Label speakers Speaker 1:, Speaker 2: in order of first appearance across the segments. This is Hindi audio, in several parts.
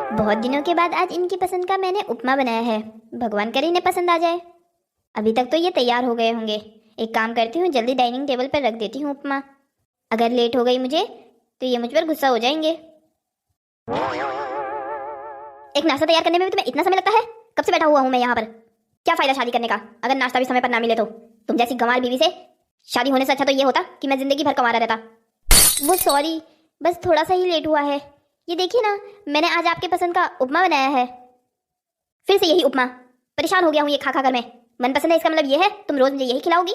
Speaker 1: बहुत दिनों के बाद आज इनकी पसंद का मैंने उपमा बनाया है। भगवान करे इन्हें पसंद आ जाए। अभी तक तो ये तैयार हो गए होंगे। एक काम करती हूँ, जल्दी डाइनिंग टेबल पर रख देती हूँ उपमा। अगर लेट हो गई मुझे तो ये मुझ पर गुस्सा हो जाएंगे। एक नाश्ता तैयार करने में भी तुम्हें इतना समय लगता है? कब से बैठा हुआ हूँ मैं यहाँ पर। क्या फायदा शादी करने का अगर नाश्ता भी समय पर ना मिले तो। तुम जैसी गंवार बीवी से शादी होने से अच्छा तो ये होता कि मैं जिंदगी भर कमारा रहता। वो सॉरी, बस थोड़ा सा ही लेट हुआ है। ये देखिए ना, मैंने आज आपके पसंद का उपमा बनाया है। फिर से यही उपमा, परेशान हो गया हूँ ये खा खा कर मैं। मन पसंद है इसका मतलब ये है तुम रोज मुझे यही खिलाओगी?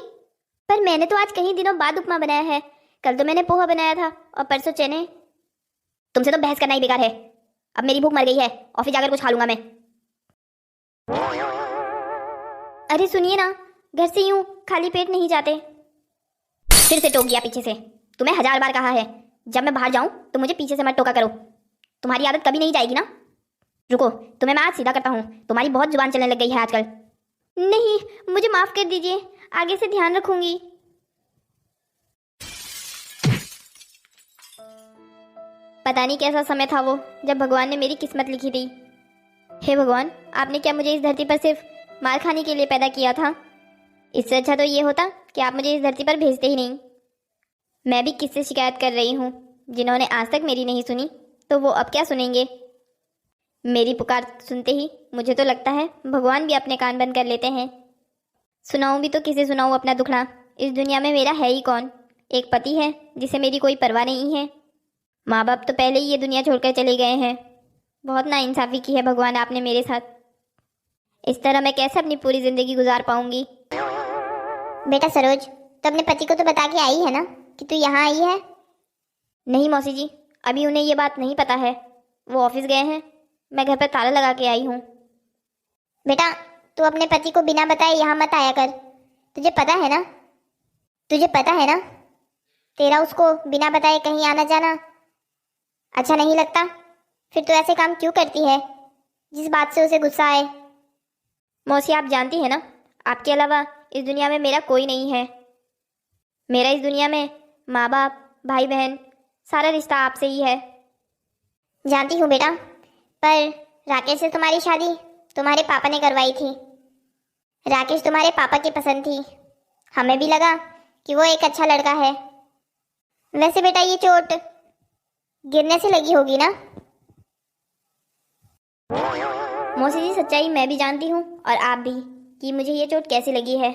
Speaker 1: पर मैंने तो आज कई दिनों बाद उपमा बनाया है। कल तो मैंने पोहा बनाया था और परसों चने। तुमसे तो बहस करना ही बेकार है। अब मेरी भूख मर गई है, ऑफिस जाकर कुछ खा लूंगा मैं। अरे सुनिए ना, घर से यूं खाली पेट नहीं जाते। फिर से टोक गया पीछे से। तुम्हें 1000 बार कहा है जब मैं बाहर जाऊं तो मुझे पीछे से मत टोका करो। तुम्हारी आदत कभी नहीं जाएगी ना। रुको, तुम्हें मैं आज सीधा करता हूँ। तुम्हारी बहुत जुबान चलने लग गई है आजकल। नहीं, मुझे माफ कर दीजिए, आगे से ध्यान रखूंगी। पता नहीं कैसा समय था वो जब भगवान ने मेरी किस्मत लिखी थी। हे भगवान, आपने क्या मुझे इस धरती पर सिर्फ मार खाने के लिए पैदा किया था? इससे अच्छा तो ये होता कि आप मुझे इस धरती पर भेजते ही नहीं। मैं भी किससे शिकायत कर रही हूँ? जिन्होंने आज तक मेरी नहीं सुनी तो वो अब क्या सुनेंगे? मेरी पुकार सुनते ही मुझे तो लगता है भगवान भी अपने कान बंद कर लेते हैं। सुनाऊं भी तो किसे सुनाऊं अपना दुखड़ा? इस दुनिया में मेरा है ही कौन? एक पति है जिसे मेरी कोई परवाह नहीं है। माँ बाप तो पहले ही ये दुनिया छोड़कर चले गए हैं। बहुत नाइंसाफ़ी की है भगवान आपने मेरे साथ। इस तरह मैं कैसे अपनी पूरी जिंदगी गुजार पाऊंगी?
Speaker 2: बेटा सरोज, तो अपने पति को तो बता के आई है ना कि तू यहाँ आई है?
Speaker 1: नहीं मौसी जी, अभी उन्हें ये बात नहीं पता है। वो ऑफिस गए हैं, मैं घर पर ताला लगा के आई हूँ।
Speaker 2: बेटा, तू अपने पति को बिना बताए यहाँ मत आया कर। तुझे पता है ना, तेरा उसको बिना बताए कहीं आना जाना अच्छा नहीं लगता। फिर तू ऐसे काम क्यों करती है जिस बात से उसे गुस्सा आए?
Speaker 1: मौसी आप जानती है ना, आपके अलावा इस दुनिया में मेरा कोई नहीं है। मेरा इस दुनिया में माँ बाप, भाई बहन, सारा रिश्ता आपसे ही है।
Speaker 2: जानती हूँ बेटा, पर राकेश से तुम्हारी शादी तुम्हारे पापा ने करवाई थी। राकेश तुम्हारे पापा की पसंद थी। हमें भी लगा कि वो एक अच्छा लड़का है। वैसे बेटा, ये चोट गिरने से लगी होगी ना?
Speaker 1: मौसी जी सच्चाई मैं भी जानती हूँ और आप भी कि मुझे ये चोट कैसी लगी है।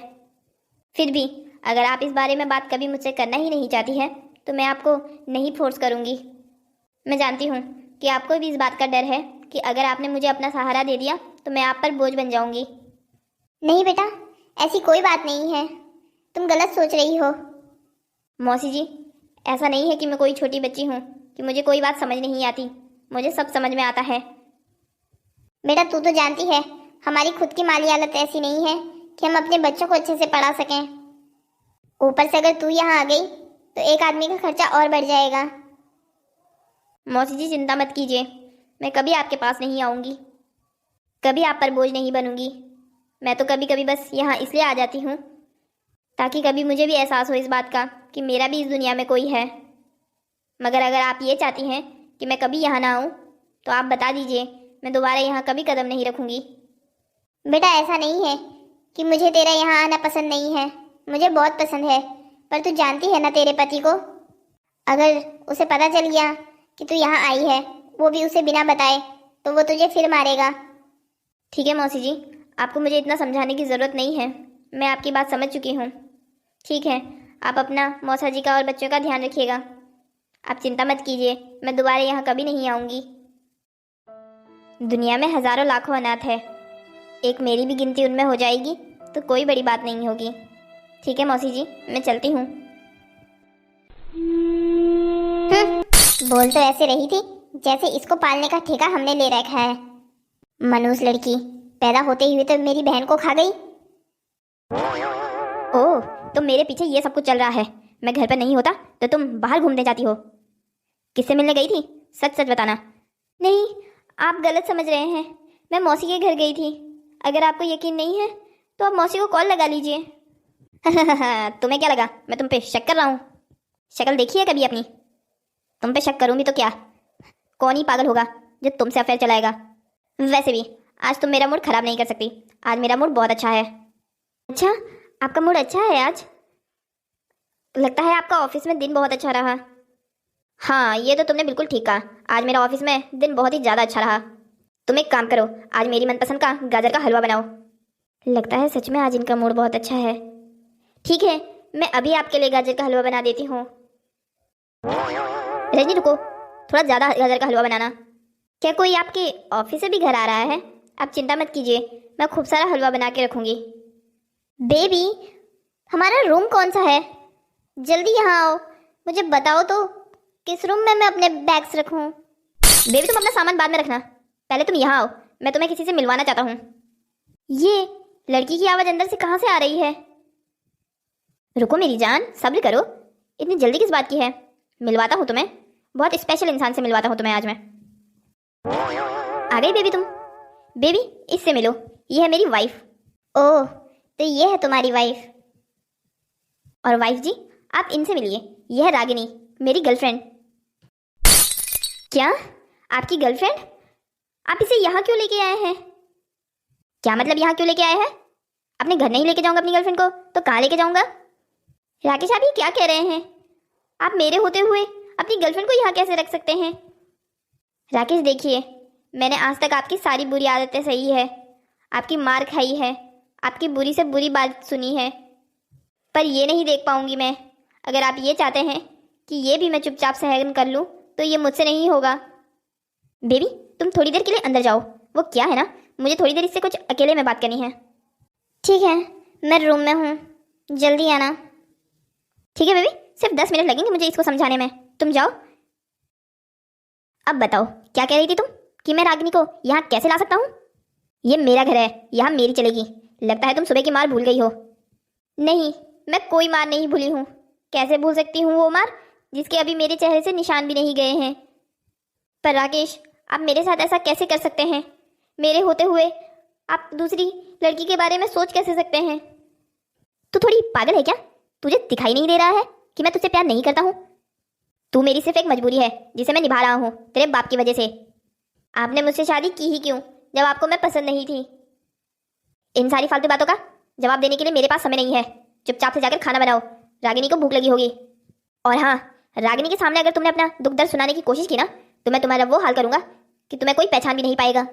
Speaker 1: फिर भी अगर आप इस बारे में बात कभी मुझसे करना ही नहीं चाहती है तो मैं आपको नहीं फोर्स करूँगी। मैं जानती हूँ कि आपको भी इस बात का डर है कि अगर आपने मुझे अपना सहारा दे दिया तो मैं आप पर बोझ बन जाऊँगी।
Speaker 2: नहीं बेटा, ऐसी कोई बात नहीं है। तुम गलत सोच रही हो।
Speaker 1: मौसी जी, ऐसा नहीं है कि मैं कोई छोटी बच्ची हूँ कि मुझे कोई बात समझ नहीं आती। मुझे सब समझ में आता है।
Speaker 2: बेटा, तू तो जानती है हमारी खुद की माली हालत ऐसी नहीं है कि हम अपने बच्चों को अच्छे से पढ़ा सकें। ऊपर से अगर तू यहाँ आ गई तो एक आदमी का खर्चा और बढ़ जाएगा।
Speaker 1: मौसी जी चिंता मत कीजिए, मैं कभी आपके पास नहीं आऊँगी, कभी आप पर बोझ नहीं बनूंगी। मैं तो कभी कभी बस यहाँ इसलिए आ जाती हूँ ताकि कभी मुझे भी एहसास हो इस बात का कि मेरा भी इस दुनिया में कोई है। मगर अगर आप ये चाहती हैं कि मैं कभी यहाँ ना आऊँ तो आप बता दीजिए, मैं दोबारा यहाँ कभी कदम नहीं रखूँगी।
Speaker 2: बेटा, ऐसा नहीं है कि मुझे तेरा यहाँ आना पसंद नहीं है। मुझे बहुत पसंद है, पर तू जानती है ना तेरे पति को, अगर उसे पता चल गया कि तू यहाँ आई है, वो भी उसे बिना बताए, तो वो तुझे फिर मारेगा।
Speaker 1: ठीक है मौसी जी, आपको मुझे इतना समझाने की ज़रूरत नहीं है। मैं आपकी बात समझ चुकी हूँ। ठीक है, आप अपना, मौसा जी का और बच्चों का ध्यान रखिएगा। आप चिंता मत कीजिए, मैं दोबारा यहाँ कभी नहीं आऊँगी। दुनिया में हज़ारों लाखों अनाथ है, एक मेरी भी गिनती उनमें हो जाएगी तो कोई बड़ी बात नहीं होगी। ठीक है मौसी जी, मैं चलती हूँ।
Speaker 2: बोल तो ऐसे रही थी जैसे इसको पालने का ठेका हमने ले रखा है। मनूस लड़की, पैदा होते ही हुए तो मेरी बहन को खा गई।
Speaker 1: ओह, तो मेरे पीछे ये सब कुछ चल रहा है। मैं घर पर नहीं होता तो तुम बाहर घूमने जाती हो। किससे मिलने गई थी? सच सच बताना। नहीं, आप गलत समझ रहे हैं। मैं मौसी के घर गई थी। अगर आपको यकीन नहीं है तो आप मौसी को कॉल लगा लीजिए। तुम्हें क्या लगा मैं तुम पे शक कर रहा हूँ? शक्ल देखी है कभी अपनी? तुम पे शक करूँ भी तो क्या, कौन ही पागल होगा जो तुमसे अफेयर चलाएगा। वैसे भी आज तुम मेरा मूड खराब नहीं कर सकती। आज मेरा मूड बहुत अच्छा है। अच्छा, आपका मूड अच्छा है आज? लगता है आपका ऑफिस में दिन बहुत अच्छा रहा। हाँ, ये तो तुमने बिल्कुल ठीक कहा। आज मेरा ऑफिस में दिन बहुत ही ज़्यादा अच्छा रहा। तुम एक काम करो, आज मेरी मनपसंद का गाजर का हलवा बनाओ। लगता है सच में आज इनका मूड बहुत अच्छा है। ठीक है, मैं अभी आपके लिए गाजर का हलवा बना देती हूँ। रजनी रुको, थोड़ा ज़्यादा गाजर का हलवा बनाना। क्या कोई आपके ऑफिस से भी घर आ रहा है? आप चिंता मत कीजिए, मैं खूब सारा हलवा बना के रखूँगी।
Speaker 2: बेबी, हमारा रूम कौन सा है? जल्दी यहाँ आओ, मुझे बताओ तो किस रूम में मैं अपने बैग्स रखूँ।
Speaker 1: बेबी तुम अपना सामान बाद में रखना, पहले तुम यहाँ आओ, मैं तुम्हें किसी से मिलवाना चाहता हूँ। ये लड़की की आवाज़ अंदर से कहाँ से आ रही है? रुको मेरी जान, सब्र करो, इतनी जल्दी किस बात की है? मिलवाता हूँ तुम्हें, बहुत स्पेशल इंसान से मिलवाता हूँ तुम्हें आज मैं। आ गई बेबी तुम? बेबी इससे मिलो, ये है मेरी वाइफ।
Speaker 2: ओह, तो ये है तुम्हारी वाइफ?
Speaker 1: और वाइफ जी आप इनसे मिलिए, यह है रागिनी, मेरी गर्लफ्रेंड। क्या? आपकी गर्लफ्रेंड? आप इसे यहाँ क्यों लेके आए हैं? क्या मतलब यहाँ क्यों लेके आए हैं? अपने घर नहीं लेके जाऊंगा अपनी गर्लफ्रेंड को तो कहाँ लेके जाऊंगा? राकेश आप ये क्या कह रहे हैं? आप मेरे होते हुए अपनी गर्लफ्रेंड को यहाँ कैसे रख सकते हैं? राकेश देखिए, मैंने आज तक आपकी सारी बुरी आदतें सही है, आपकी मार खाई है, आपकी बुरी से बुरी बात सुनी है, पर ये नहीं देख पाऊंगी मैं। अगर आप ये चाहते हैं कि ये भी मैं चुपचाप सहन कर लूँ तो ये मुझसे नहीं होगा। बेबी तुम थोड़ी देर के लिए अंदर जाओ, वो क्या है ना, मुझे थोड़ी देर इससे कुछ अकेले में बात करनी है।
Speaker 2: ठीक है, मैं रूम में हूँ, जल्दी आना।
Speaker 1: ठीक है बेबी, सिर्फ 10 मिनट लगेंगे मुझे इसको समझाने में, तुम जाओ। अब बताओ क्या कह रही थी तुम कि मैं रागिनी को यहाँ कैसे ला सकता हूँ? ये मेरा घर है, यहाँ मेरी चलेगी। लगता है तुम सुबह की मार भूल गई हो। नहीं, मैं कोई मार नहीं भूली हूँ। कैसे भूल सकती हूँ वो मार जिसके अभी मेरे चेहरे से निशान भी नहीं गए हैं? पर राकेश आप मेरे साथ ऐसा कैसे कर सकते हैं? मेरे होते हुए आप दूसरी लड़की के बारे में सोच कैसे सकते हैं? तू थोड़ी पागल है क्या? तुझे दिखाई नहीं दे रहा है कि मैं तुझसे प्यार नहीं करता हूँ? तू मेरी सिर्फ एक मजबूरी है जिसे मैं निभा रहा हूँ तेरे बाप की वजह से। आपने मुझसे शादी की ही क्यों जब आपको मैं पसंद नहीं थी? इन सारी फालतू बातों का जवाब देने के लिए मेरे पास समय नहीं है। चुपचाप से जाकर खाना बनाओ, रागिनी को भूख लगी होगी। और हाँ, रागिनी के सामने अगर तुमने अपना दुख दर्द सुनाने की कोशिश की ना तो मैं तुम्हारा वो हाल करूंगा कि तुम्हें कोई पहचान भी नहीं पाएगा।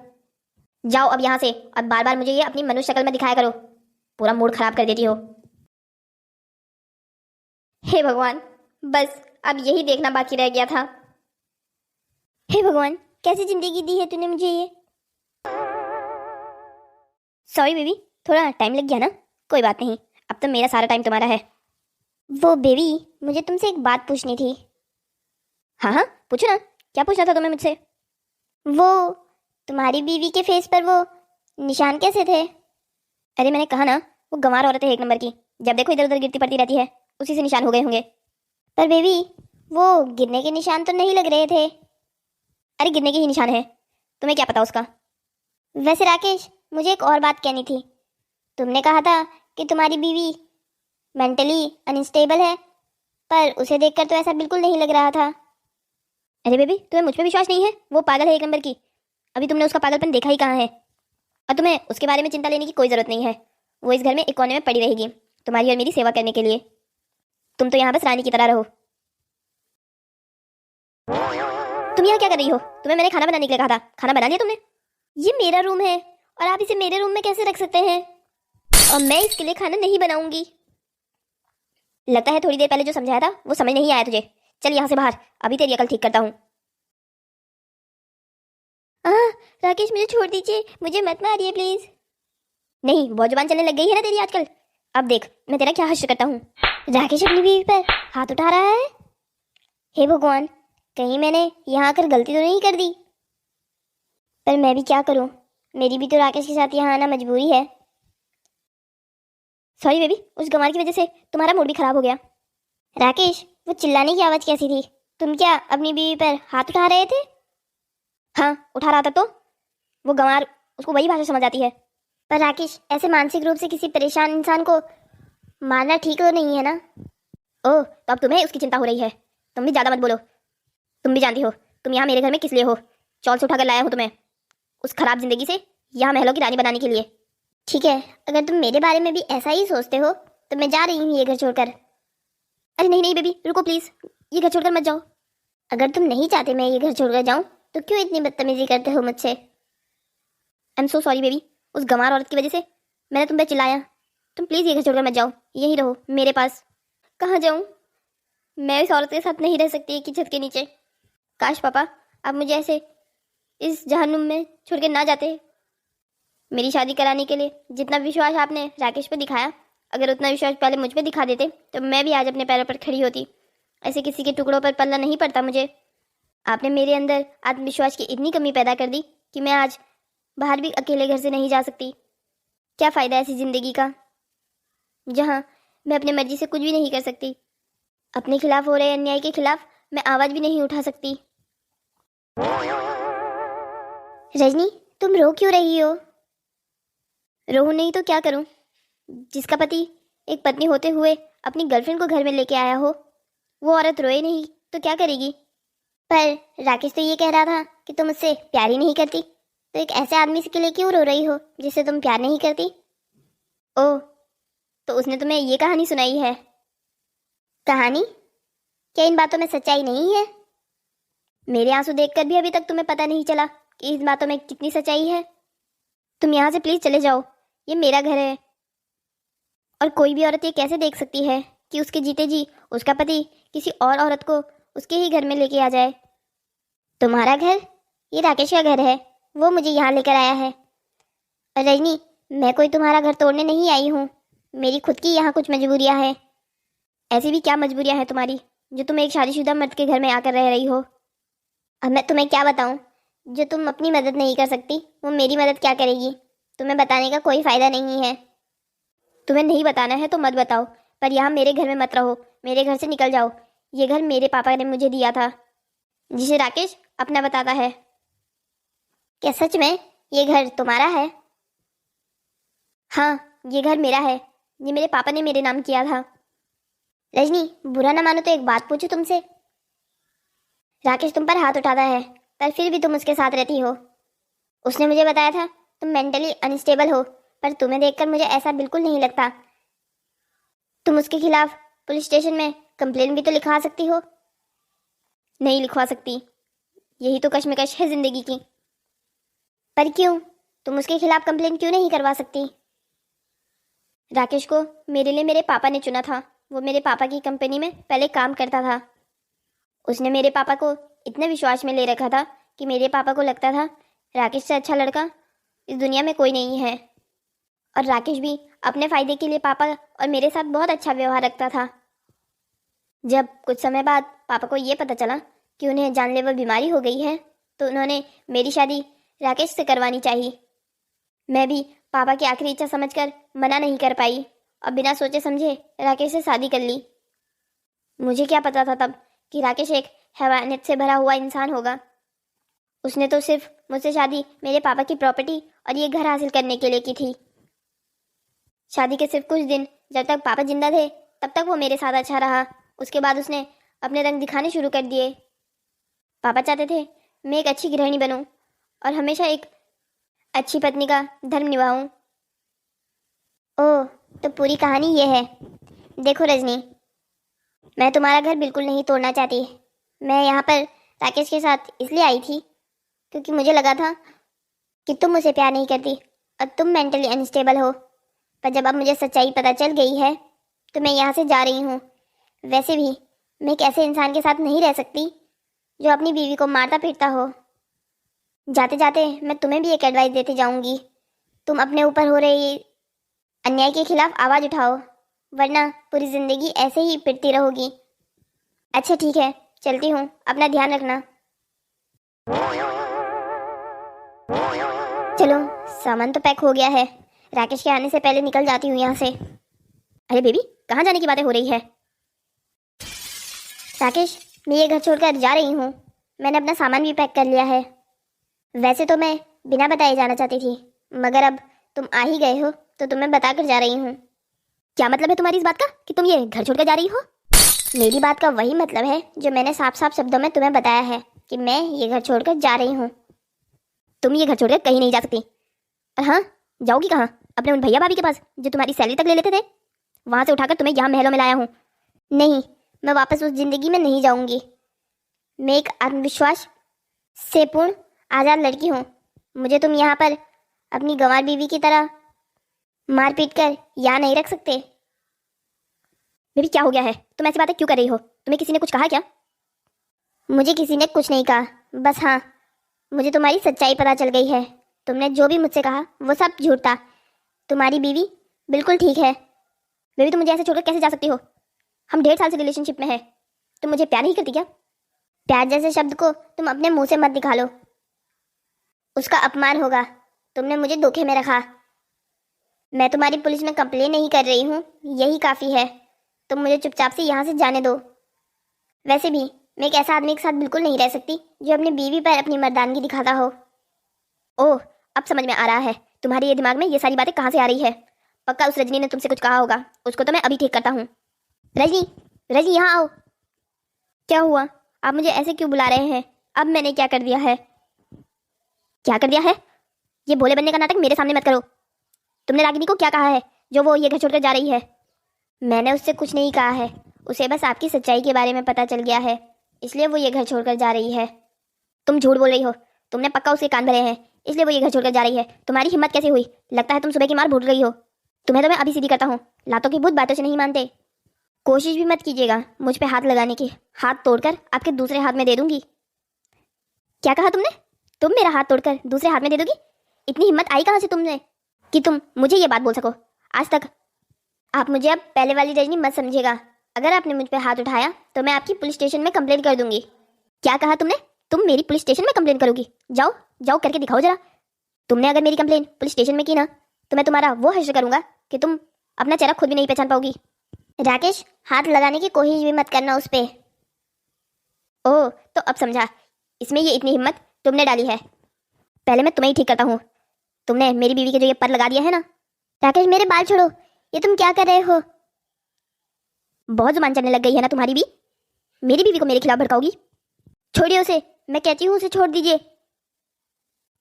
Speaker 1: जाओ अब यहाँ से, और बार बार मुझे ये अपनी मनुष्य शक्ल में दिखाया करो, पूरा मूड खराब कर देती हो। हे भगवान, बस अब यही देखना बाकी रह गया था। हे भगवान, कैसी जिंदगी दी है तूने मुझे ये। सॉरी बेबी, थोड़ा टाइम लग गया ना, कोई बात नहीं, अब तो मेरा सारा टाइम तुम्हारा है।
Speaker 2: वो बेबी, मुझे तुमसे एक बात पूछनी थी।
Speaker 1: हाँ हाँ पूछो ना, क्या पूछना था तुम्हें मुझसे?
Speaker 2: वो तुम्हारी बीवी के फेस पर वो निशान कैसे थे?
Speaker 1: अरे मैंने कहा ना, वो गंवार औरत है एक नंबर की, जब देखो इधर उधर गिरती पड़ती रहती है, उसी से निशान हो गए होंगे।
Speaker 2: पर बेबी, वो गिरने के निशान तो नहीं लग रहे थे।
Speaker 1: अरे गिरने के ही निशान है, तुम्हें क्या पता उसका?
Speaker 2: वैसे राकेश, मुझे एक और बात कहनी थी। तुमने कहा था कि तुम्हारी बीवी मेंटली अनस्टेबल है, पर उसे देखकर तो ऐसा बिल्कुल नहीं लग रहा था।
Speaker 1: अरे बेबी, तुम्हें मुझ पर विश्वास नहीं है? वो पागल है एक नंबर की, अभी तुमने उसका पागलपन देखा ही कहाँ है। और तुम्हें उसके बारे में चिंता लेने की कोई ज़रूरत नहीं है। वो इस घर में एक कोने में पड़ी रहेगी तुम्हारी और मेरी सेवा करने के लिए। तुम तो यहाँ बस रानी की तरह रहो। तुम यहाँ क्या कर रही हो? तुम्हें मैंने खाना बनाने के लिए कहा था, खाना बना लिया तुमने?
Speaker 2: ये मेरा रूम है और आप इसे मेरे रूम में कैसे रख सकते हैं?
Speaker 1: और मैं इसके लिए खाना नहीं बनाऊंगी। लगता है थोड़ी देर पहले जो समझाया था वो समझ नहीं आया तुझे। चल यहाँ से बाहर, अभी तेरी अकल ठीक करता हूँ।
Speaker 2: राकेश मुझे छोड़ दीजिए, मुझे मत मारिए प्लीज।
Speaker 1: नहीं, बहुत जुबान चलने लग गई है ना तेरी आजकल। अब देख मैं तेरा क्या हश्र करता हूँ।
Speaker 2: राकेश अपनी बीवी पर हाथ उठा रहा है। हे भगवान, कहीं मैंने यहाँ आकर गलती तो नहीं कर दी? पर मैं भी क्या करूँ, मेरी भी तो राकेश के साथ यहाँ आना मजबूरी है।
Speaker 1: सॉरी बेबी, उस गंवार की वजह से तुम्हारा मूड भी खराब हो गया।
Speaker 2: राकेश, वो चिल्लाने की आवाज़ कैसी थी? तुम क्या अपनी बीवी पर हाथ उठा रहे थे?
Speaker 1: हाँ उठा रहा था, तो वो गंवार, उसको वही भाषा समझ आती है।
Speaker 2: पर राकेश, ऐसे मानसिक रूप से किसी परेशान इंसान को मारना ठीक तो नहीं है ना?
Speaker 1: ओह, तो अब तुम्हें उसकी चिंता हो रही है। तुम भी ज़्यादा मत बोलो। तुम भी जानती हो तुम यहाँ मेरे घर में किस लिए हो। चौल से उठाकर लाया हूँ तुम्हें उस खराब जिंदगी से यहाँ महलों की रानी बनाने के लिए।
Speaker 2: ठीक है, अगर तुम मेरे बारे में भी ऐसा ही सोचते हो तो मैं जा रही हूँ ये घर छोड़कर।
Speaker 1: अरे नहीं नहीं बेबी, रुको प्लीज, ये घर छोड़कर मत जाओ।
Speaker 2: अगर तुम नहीं चाहते मैं ये घर छोड़कर जाऊँ तो क्यों इतनी बदतमीजी करते हो मुझसे?
Speaker 1: I am so sorry baby, उस गंवार औरत की वजह से मैंने तुम पे चिल्लाया। तुम प्लीज ये घर छोड़कर मत जाओ, यहीं रहो मेरे पास। कहाँ जाऊँ? मैं इस औरत के साथ नहीं रह सकती एक ही छत के नीचे। काश पापा आप मुझे ऐसे इस जहन्नुम में छोड़ के ना जाते। मेरी शादी कराने के लिए जितना विश्वास आपने राकेश पे दिखाया, अगर उतना विश्वास पहले मुझ पे दिखा देते तो मैं भी आज अपने पैरों पर खड़ी होती। ऐसे किसी के टुकड़ों पर पलना नहीं पड़ता मुझे। आपने मेरे अंदर आत्मविश्वास की इतनी कमी पैदा कर दी कि मैं आज बाहर भी अकेले घर से नहीं जा सकती। क्या फ़ायदा ऐसी ज़िंदगी का जहाँ मैं अपनी मर्जी से कुछ भी नहीं कर सकती। अपने खिलाफ हो रहे अन्याय के खिलाफ मैं आवाज़ भी नहीं उठा सकती।
Speaker 2: रजनी, तुम रो क्यों रही हो?
Speaker 1: रोहू नहीं तो क्या करूं? जिसका पति एक पत्नी होते हुए अपनी गर्लफ्रेंड को घर में लेके आया हो, वो औरत रोए नहीं तो क्या करेगी?
Speaker 2: पर राकेश तो ये कह रहा था कि तुम उससे प्यार ही नहीं करती, तो एक ऐसे आदमी के लिए क्यों रो रही हो जिससे तुम प्यार नहीं करती?
Speaker 1: ओह, तो उसने तुम्हें ये कहानी सुनाई है?
Speaker 2: कहानी? क्या इन बातों में सच्चाई नहीं है?
Speaker 1: मेरे आंसू देखकर भी अभी तक तुम्हें पता नहीं चला कि इन बातों में कितनी सच्चाई है? तुम यहाँ से प्लीज चले जाओ, ये मेरा घर है। और कोई भी औरत ये कैसे देख सकती है कि उसके जीते जी उसका पति किसी और औरत को उसके ही घर में लेके आ जाए?
Speaker 2: तुम्हारा घर? ये राकेश का घर है, वो मुझे यहाँ लेकर आया है। और रजनी, मैं कोई तुम्हारा घर तोड़ने नहीं आई हूँ, मेरी खुद की यहाँ कुछ मजबूरियाँ हैं।
Speaker 1: ऐसी भी क्या मजबूरियाँ हैं तुम्हारी जो तुम एक शादीशुदा मर्द के घर में आकर रह रही हो?
Speaker 2: अब मैं तुम्हें क्या बताऊँ? जो तुम अपनी मदद नहीं कर सकती वो मेरी मदद क्या करेगी? तुम्हें बताने का कोई फ़ायदा नहीं है।
Speaker 1: तुम्हें नहीं बताना है तो मत बताओ, पर यहाँ मेरे घर में मत रहो। मेरे घर से निकल जाओ। ये घर मेरे पापा ने मुझे दिया था, जिसे राकेश अपना बताता है।
Speaker 2: क्या सच में ये घर तुम्हारा है?
Speaker 1: हाँ, ये घर मेरा है। ये मेरे पापा ने मेरे नाम किया था।
Speaker 2: रजनी, बुरा ना मानो तो एक बात पूछूं तुमसे? राकेश तुम पर हाथ उठाता है पर फिर भी तुम उसके साथ रहती हो। उसने मुझे बताया था तुम मेंटली अनस्टेबल हो, पर तुम्हें देखकर मुझे ऐसा बिल्कुल नहीं लगता। तुम उसके खिलाफ पुलिस स्टेशन में कंप्लेन भी तो लिखवा सकती हो।
Speaker 1: नहीं लिखवा सकती, यही तो कश्मकश है जिंदगी की।
Speaker 2: पर क्यों? तुम उसके खिलाफ कंप्लेन क्यों नहीं करवा सकती?
Speaker 1: राकेश को मेरे लिए मेरे पापा ने चुना था। वो मेरे पापा की कंपनी में पहले काम करता था। उसने मेरे पापा को इतने विश्वास में ले रखा था कि मेरे पापा को लगता था राकेश से अच्छा लड़का इस दुनिया में कोई नहीं है। और राकेश भी अपने फ़ायदे के लिए पापा और मेरे साथ बहुत अच्छा व्यवहार रखता था। जब कुछ समय बाद पापा को ये पता चला कि उन्हें जानलेवा बीमारी हो गई है, तो उन्होंने मेरी शादी राकेश से करवानी चाहिए। मैं भी पापा की आखिरी इच्छा समझकर मना नहीं कर पाई और बिना सोचे समझे राकेश से शादी कर ली। मुझे क्या पता था तब कि राकेश एक हैवानियत से भरा हुआ इंसान होगा। उसने तो सिर्फ मुझसे शादी मेरे पापा की प्रॉपर्टी और ये घर हासिल करने के लिए की थी। शादी के सिर्फ कुछ दिन जब तक पापा जिंदा थे तब तक वो मेरे साथ अच्छा रहा। उसके बाद उसने अपने रंग दिखाने शुरू कर दिए। पापा चाहते थे मैं एक अच्छी गृहिणी बनूं और हमेशा एक अच्छी पत्नी का धर्म निभाऊं।
Speaker 2: ओह, तो पूरी कहानी ये है। देखो रजनी, मैं तुम्हारा घर बिल्कुल नहीं तोड़ना चाहती। मैं यहाँ पर राकेश के साथ इसलिए आई थी क्योंकि मुझे लगा था कि तुम मुझे प्यार नहीं करती और तुम मेंटली अनस्टेबल हो। पर जब अब मुझे सच्चाई पता चल गई है तो मैं यहाँ से जा रही हूँ। वैसे भी मैं एक ऐसे इंसान के साथ नहीं रह सकती जो अपनी बीवी को मारता पीटता हो। जाते जाते मैं तुम्हें भी एक एडवाइस देते जाऊँगी। तुम अपने ऊपर हो रही अन्याय के खिलाफ आवाज़ उठाओ, वरना पूरी ज़िंदगी ऐसे ही पिटती रहोगी। अच्छा ठीक है, चलती हूँ, अपना ध्यान रखना। चलो, सामान तो पैक हो गया है। राकेश के आने से पहले निकल जाती हूँ यहाँ से।
Speaker 1: अरे बेबी, कहाँ जाने की बातें हो रही है?
Speaker 2: राकेश, मैं ये घर छोड़कर जा रही हूँ। मैंने अपना सामान भी पैक कर लिया है। वैसे तो मैं बिना बताए जाना चाहती थी, मगर अब तुम आ ही गए हो तो तुम्हें बताकर जा रही हूँ।
Speaker 1: क्या मतलब है तुम्हारी इस बात का कि तुम ये घर छोड़कर जा रही हो?
Speaker 2: मेरी बात का वही मतलब है जो मैंने साफ साफ शब्दों में तुम्हें बताया है कि मैं ये घर छोड़कर जा रही हूँ।
Speaker 1: तुम ये घर छोड़कर कहीं नहीं जा सकती। और हाँ, जाओगी कहाँ? अपने उन भैया भाभी के पास जो तुम्हारी सैलरी तक ले लेते थे, वहाँ से उठाकर तुम्हें यहाँ महलों में लाया हूँ।
Speaker 2: नहीं, मैं वापस उस जिंदगी में नहीं जाऊंगी। मैं एक आत्मविश्वास से पूर्ण आज़ाद लड़की हूँ। मुझे तुम यहाँ पर अपनी गंवार बीवी की तरह मार पीट कर यहाँ नहीं रख सकते।
Speaker 1: बेबी क्या हो गया है? तुम ऐसी बातें क्यों कर रही हो? तुम्हें किसी ने कुछ कहा क्या?
Speaker 2: मुझे किसी ने कुछ नहीं कहा, बस हाँ, मुझे तुम्हारी सच्चाई पता चल गई है। तुमने जो भी मुझसे कहा वो सब झूठ था। तुम्हारी बीवी बिल्कुल ठीक है।
Speaker 1: बेबी तुम मुझे ऐसे छोड़कर कैसे जा सकती हो? हम 1.5 साल से रिलेशनशिप में है। तुम मुझे प्यार नहीं करती क्या?
Speaker 2: प्यार जैसे शब्द को तुम अपने मुंह से मत निकालो, उसका अपमान होगा। तुमने मुझे धोखे में रखा। मैं तुम्हारी पुलिस में कंप्लेन नहीं कर रही हूँ, यही काफ़ी है। तुम मुझे चुपचाप से यहाँ से जाने दो। वैसे भी मैं एक ऐसा आदमी के साथ बिल्कुल नहीं रह सकती जो अपनी बीवी पर अपनी मर्दानगी दिखाता हो।
Speaker 1: ओह, अब समझ में आ रहा है तुम्हारे ये दिमाग में ये सारी बातें कहाँ से आ रही है। पक्का उस रजनी ने तुमसे कुछ कहा होगा। उसको तो मैं अभी ठीक करता हूँ। रजनी, रजनी यहाँ आओ। क्या हुआ? आप मुझे ऐसे क्यों बुला रहे हैं? अब मैंने क्या कर दिया है? क्या कर दिया है? ये भोले बनने का नाटक मेरे सामने मत करो। तुमने रागिनी को क्या कहा है जो वो ये घर छोड़कर जा रही है?
Speaker 2: मैंने उससे कुछ नहीं कहा है। उसे बस आपकी सच्चाई के बारे में पता चल गया है, इसलिए वो ये घर छोड़कर जा रही है।
Speaker 1: तुम झूठ बोल रही हो। तुमने पक्का उसके कान भरे हैं, इसलिए वो ये घर छोड़कर जा रही है। तुम्हारी हिम्मत कैसे हुई? लगता है तुम सुबह की मार भूल गई हो। तुम्हें तो मैं अभी सीधी करता हूँ। लातों की भूत बातों से नहीं मानते। कोशिश भी मत कीजिएगा मुझ पे हाथ लगाने की। हाथ तोड़कर आपके दूसरे हाथ में दे दूंगी। क्या कहा तुमने? तुम मेरा हाथ तोड़कर दूसरे हाथ में दे दोगी? इतनी हिम्मत आई कहाँ से तुमने कि तुम मुझे ये बात बोल सको? आज तक
Speaker 2: आप मुझे अब पहले वाली रजनी मत समझिएगा। अगर आपने मुझ पे हाथ उठाया तो मैं आपकी पुलिस स्टेशन में कंप्लेन कर दूंगी।
Speaker 1: क्या कहा तुमने? तुम मेरी पुलिस स्टेशन में कंप्लेन करोगी? जाओ जाओ, करके दिखाओ जरा। तुमने अगर मेरी कंप्लेन पुलिस स्टेशन में की ना, तो मैं तुम्हारा वो हश्र करूंगा कि तुम अपना चेहरा खुद भी नहीं पहचान पाओगी।
Speaker 2: राकेश, हाथ लगाने की कोशिश भी मत करना उस पे।
Speaker 1: ओह, तो अब समझा इसमें ये इतनी हिम्मत तुमने डाली है। पहले मैं तुम्हें ही ठीक करता हूँ। तुमने मेरी बीवी के जो ये पर लगा दिया है ना।
Speaker 2: राकेश, मेरे बाल छोड़ो। ये तुम क्या कर रहे हो?
Speaker 1: बहुत जुबान चलने लग गई है ना तुम्हारी भी। मेरी बीवी को मेरे खिलाफ भड़काओगी?
Speaker 2: छोड़िए उसे, मैं कहती हूँ उसे छोड़ दीजिए।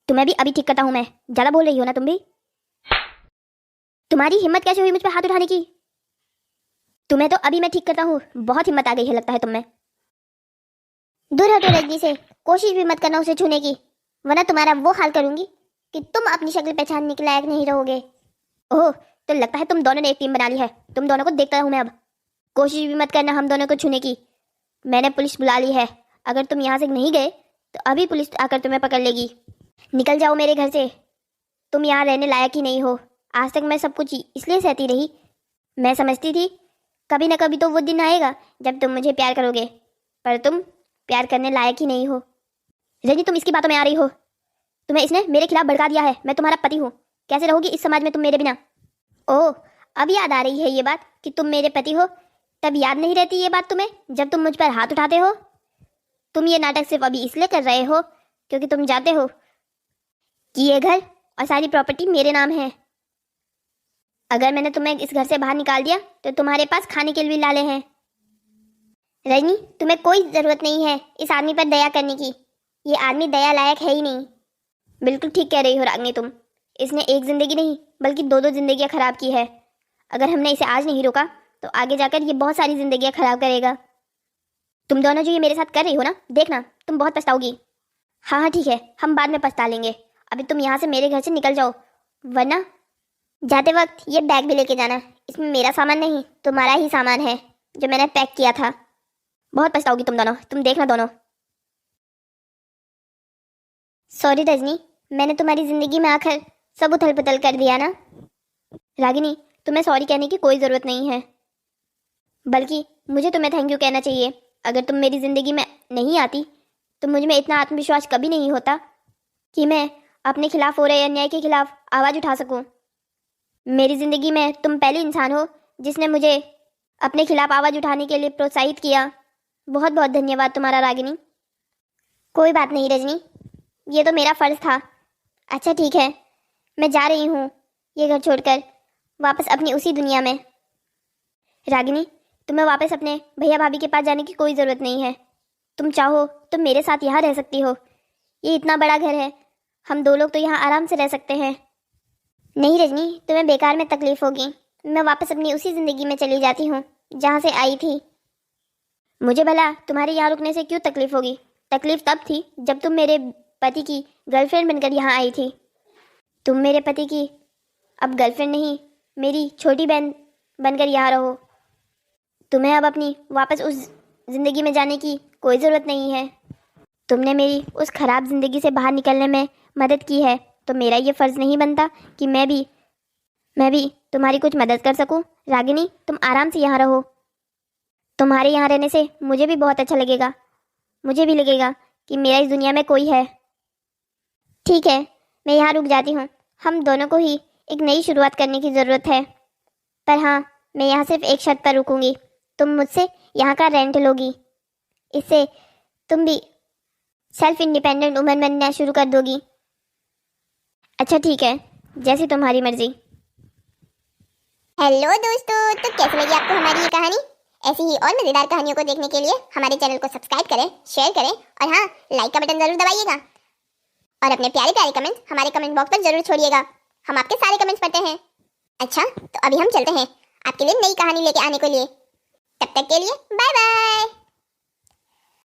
Speaker 1: तुम्हें भी अभी ठीक करता हूँ मैं। ज्यादा बोल रही हो ना तुम भी। तुम्हारी हिम्मत कैसे हुई मुझ पर हाथ उठाने की? तुम्हें तो अभी मैं ठीक करता हूँ। बहुत हिम्मत आ गई है लगता है तुम में।
Speaker 2: दूर हटो रजनी से। कोशिश भी मत करना उसे छूने की, वरना तुम्हारा वो हाल करूंगी कि तुम अपनी शक्ल पहचानने के लायक नहीं रहोगे।
Speaker 1: ओह, तो लगता है तुम दोनों ने एक टीम बना ली है। तुम दोनों को देखता हूँ मैं अब। कोशिश भी मत करना हम दोनों को छूने की। मैंने पुलिस बुला ली है। अगर तुम यहाँ से नहीं गए तो अभी पुलिस आकर तुम्हें पकड़ लेगी। निकल जाओ मेरे घर से। तुम यहाँ रहने लायक ही नहीं हो। आज तक मैं सब कुछ इसलिए सहती रही। मैं समझती थी कभी ना कभी तो वो दिन आएगा जब तुम मुझे प्यार करोगे, पर तुम प्यार करने लायक ही नहीं हो। रजनी, तुम इसकी बातों में आ रही हो? तुम्हें इसने मेरे खिलाफ भड़का दिया है। मैं तुम्हारा पति हूँ। कैसे रहोगी इस समाज में तुम मेरे बिना?
Speaker 2: ओह, अब याद आ रही है ये बात कि तुम मेरे पति हो। तब याद नहीं रहती ये बात तुम्हें जब तुम मुझ पर हाथ उठाते हो? तुम ये नाटक सिर्फ अभी इसलिए कर रहे हो क्योंकि तुम जानते हो कि ये घर और सारी प्रॉपर्टी मेरे नाम है। अगर मैंने तुम्हें इस घर से बाहर निकाल दिया तो तुम्हारे पास खाने के लिए भी लाले हैं। रजनी, तुम्हें कोई ज़रूरत नहीं है इस आदमी पर दया करने की। ये आदमी दया लायक है ही नहीं।
Speaker 1: बिल्कुल ठीक कह रही हो रागिनी तुम। इसने एक जिंदगी नहीं बल्कि दो जिंदगियां खराब की है। अगर हमने इसे आज नहीं रोका तो आगे जाकर ये बहुत सारी जिंदगियां खराब करेगा। तुम दोनों जो ये मेरे साथ कर रही हो ना, देखना तुम बहुत पछताओगी। हाँ हाँ ठीक है, हम बाद में पछता लेंगे। अभी तुम यहाँ से मेरे घर से निकल जाओ, वरना
Speaker 2: जाते वक्त ये बैग भी लेके जाना। इसमें मेरा सामान नहीं, तुम्हारा ही सामान है जो मैंने पैक किया था।
Speaker 1: बहुत पछताओगी तुम दोनों। तुम देखना दोनों।
Speaker 2: सॉरी रजनी, मैंने तुम्हारी जिंदगी में आकर सब उथल पुथल कर दिया ना।
Speaker 1: रागिनी, तुम्हें सॉरी कहने की कोई ज़रूरत नहीं है, बल्कि मुझे तुम्हें थैंक यू कहना चाहिए। अगर तुम मेरी ज़िंदगी में नहीं आती तो मुझ में इतना आत्मविश्वास कभी नहीं होता कि मैं अपने खिलाफ हो रहे अन्याय के खिलाफ आवाज़ उठा सकूं। मेरी ज़िंदगी में तुम पहली इंसान हो जिसने मुझे अपने खिलाफ आवाज़ उठाने के लिए प्रोत्साहित किया। बहुत बहुत धन्यवाद तुम्हारा रागिनी।
Speaker 2: कोई बात नहीं रजनी, ये तो मेरा फ़र्ज़ था। अच्छा ठीक है, मैं जा रही हूँ ये घर छोड़कर वापस अपनी उसी दुनिया में।
Speaker 1: रागिनी, तुम्हें वापस अपने भैया भाभी के पास जाने की कोई ज़रूरत नहीं है। तुम चाहो तो मेरे साथ यहाँ रह सकती हो। ये इतना बड़ा घर है, हम 2 लोग तो यहाँ आराम से रह सकते हैं।
Speaker 2: नहीं रजनी, तुम्हें बेकार में तकलीफ होगी। मैं वापस अपनी उसी ज़िंदगी में चली जाती हूँ जहाँ से आई थी।
Speaker 1: मुझे भला तुम्हारे यहाँ रुकने से क्यों तकलीफ होगी? तकलीफ तब थी जब तुम मेरे पति की गर्लफ्रेंड बनकर यहाँ आई थी। तुम मेरे पति की अब गर्लफ्रेंड नहीं, मेरी छोटी बहन बनकर यहाँ रहो। तुम्हें अब अपनी वापस उस ज़िंदगी में जाने की कोई ज़रूरत नहीं है। तुमने मेरी उस ख़राब ज़िंदगी से बाहर निकलने में मदद की है, तो मेरा ये फ़र्ज़ नहीं बनता कि मैं भी तुम्हारी कुछ मदद कर सकूं? रागिनी, तुम आराम से यहाँ रहो। तुम्हारे यहाँ रहने से मुझे भी बहुत अच्छा लगेगा। मुझे भी लगेगा कि मेरा इस दुनिया में कोई है।
Speaker 2: ठीक है, मैं यहाँ रुक जाती हूँ। हम दोनों को ही एक नई शुरुआत करने की ज़रूरत है। पर हाँ, मैं यहाँ सिर्फ एक शर्त पर रुकूंगी। तुम मुझसे यहाँ का रेंट लोगी। इससे तुम भी सेल्फ इंडिपेंडेंट वुमन बनना शुरू कर दोगी।
Speaker 1: अच्छा ठीक है, जैसी तुम्हारी मर्जी।
Speaker 2: हेलो दोस्तों, तो कैसी लगी आपको हमारी ये कहानी? ऐसी ही और मज़ेदार कहानियों को देखने के लिए हमारे चैनल को सब्सक्राइब करें, शेयर करें और हाँ, लाइक का बटन ज़रूर दबाइएगा। और अपने प्यारे प्यारे कमेंट्स हमारे कमेंट बॉक्स पर ज़रूर छोड़िएगा। हम आपके सारे कमेंट्स पढ़ते हैं। अच्छा, तो अभी हम चलते हैं आपके लिए नई कहानी लेके आने के लिए। तब तक के लिए बाय बाय।